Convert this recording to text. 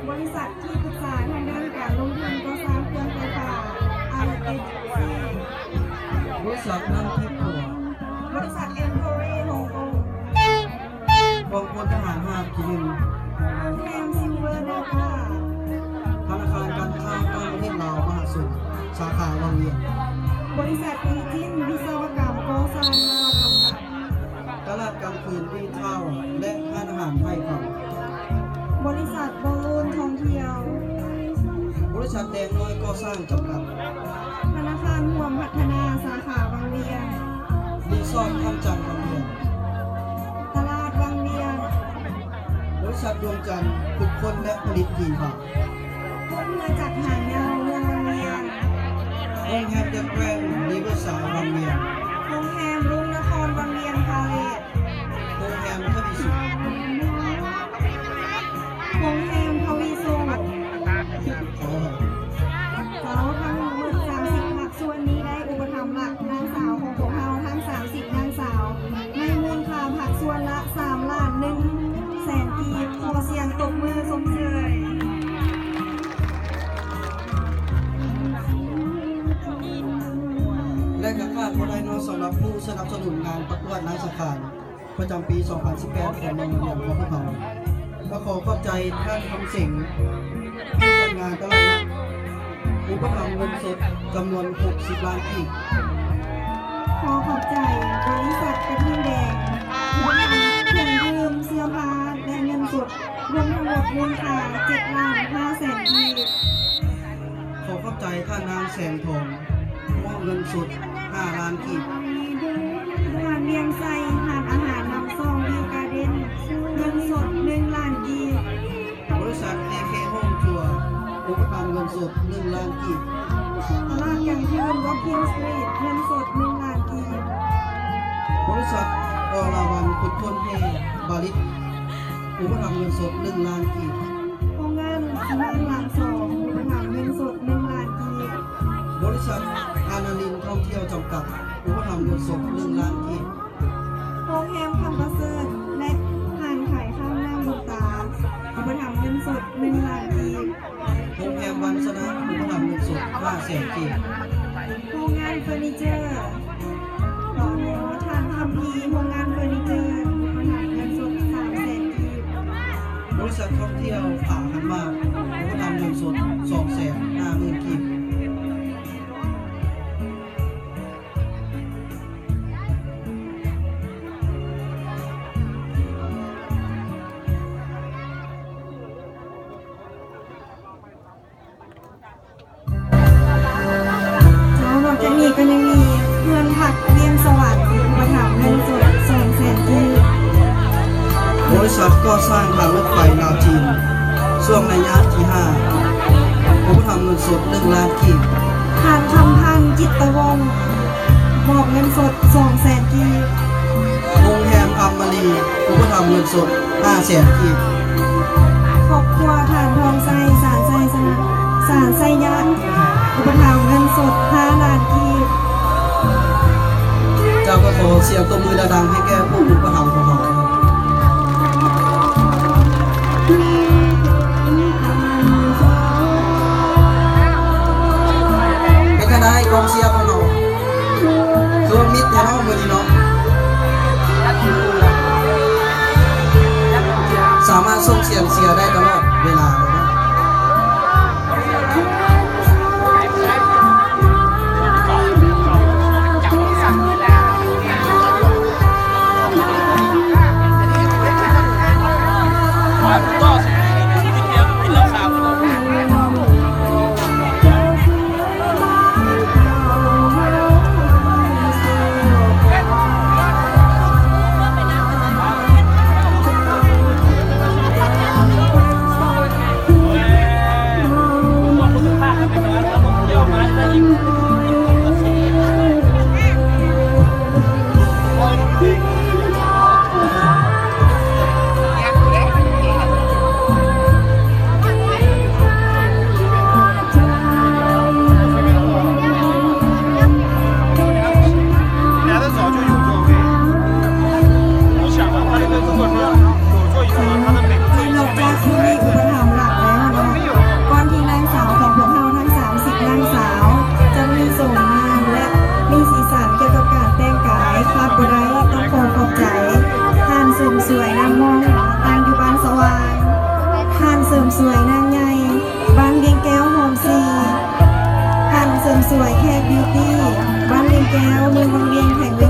บริษัทที่ปรึกษาทางด้านการลงทุนก่อสร้างเครื่องไฟฟ้า ISC บริษัทน้ำทิพย์หัวบริษัท Empore ฮ่องกงกองพลทหาร5ที่1โรงแรมซิลเวอร์เดลต้าธนาคารการค้าการประเทศลาวมหาสุขสาขาวังเวียงบริษัทอีจินวิศวกรรมก่อสร้างลาวจำกัดตลาดกลางคืนรีเท่าและร้านอาหารไทยเขาบริษัทบอลลูนท่องเที่ยว บริษัทแดงน้อยก่อสร้างจำกัดธนาคารรวมพัฒนาสาขาวังเวียงรีสอร์ทท่ามจันทร์วังเวียงตลาดวังเวียงบริษัทดวงจันทร์ฝึกคนและผลิตหีบผ่าเรือจักรหางยาวเมืองวังเวียงโรงแรมเดอะแกรนด์ริเวอร์ไซด์วังเวียงโรงแรมรุ่งนครวังเวียงพาเลสโรงแรมทวีสุขโรงแรมทวีสุขเราทั้งหมด30หลักส่วนนี้ได้อุปถัมภ์หลักนางสาวของพวกเราทั้ง30นางสาวในมูลค่าผักส่วนละ3ล้าน1แสนกีบขอเสียงตบมือสมเชยและกับการบริหารสำหรับผู้สนับสนุนงานประกวดนางสถานประจำปี 2018 ของโรงเรียนของพวกเราและขอขอบใจท่านคำสิงห์ผู้จัดงานตลาดนัดอุปถัมภ์เงินสดจำนวน60 ล้านกีบขอขอบใจบริษัทกระทิงแดงผู้นำเครื่องดื่มเสื้อผ้าและเงินสดรวมทั้งหมดมูลค่า7ล้าน5แสนกีบขอขอบใจท่านนางแสงทองมอบเงินสด5 ล้านกีบหานเวียงไซหานอาหารน้ำซองวิวการ์เด้นเงินสด1ล้านกีบบริษัท AK Home Tour อุปถัมภ์เงินสด1 ล้านกีบตลาดกลางคืน Walking Street เงินสด1ล้านกีบบริษัทอราวันขุดค้นเฮบาลิตอุปถัมภ์เงินสด1 ล้านกีบโรงงานซีเมนต์หลังสองอุปถัมภ์เงินสด1ล้านกีบบริษัทอานาลินท่องเที่ยวจำกัดอุปถัมภ์เงินสด1 ล้านกีบโรงแรมคำประเสริฐและห้างขายข้าวหน้าบุตาอุปถัมภ์เงินสด1ล้านกีบโรงแรมวันสนะอุปถัมภ์เงินสด5 แสนกีบโรงงานเฟอร์นิเจอร์หล่อหัวทานทำพีโรงงานเฟอร์นิเจอร์อุปถัมภ์เงินสด3 แสนกีบบริษัทท่องเที่ยวผาหันมากอุปถัมภ์เงินสด250,000 กีบจะมีก็ยังมีเงินผักเลี้ยงสวัสดิ์อุปถัมภ์เงินสด2 แสนกีบบริษัทก่อสร้างทางรถไฟลาวจีนช่วงระยะที่5อุปถัมภ์เงินสด1 ล้านกีบทานคำพันธ์จิตวงศ์มอบเงินสด2 แสนกีบโรงแรมอัมมารีอุปถัมภ์เงินสด5 แสนกีบครอบครัวทานทองไซสารไซสนะสารไซยันอุปถัมภ์เงินสด5 ล้านกีบเจ้าก็ขอเสียงตบมือดังๆให้แก่ผู้อุปถัมภ์ของเราเป็นก็ได้กองเชียร์ของเราคือมิตรแท้เนาะมือนี้เนาะสามารถส่งเสียงเชียร์ได้ตลอดเวลาเลยนะ ริมสวยนางใหญ่บ้านเวียงแก้วโฮมซีห้างเสริมสวยแขกบิวตี้บ้านเวียงแก้วเมืองวังเวียงแห่งเว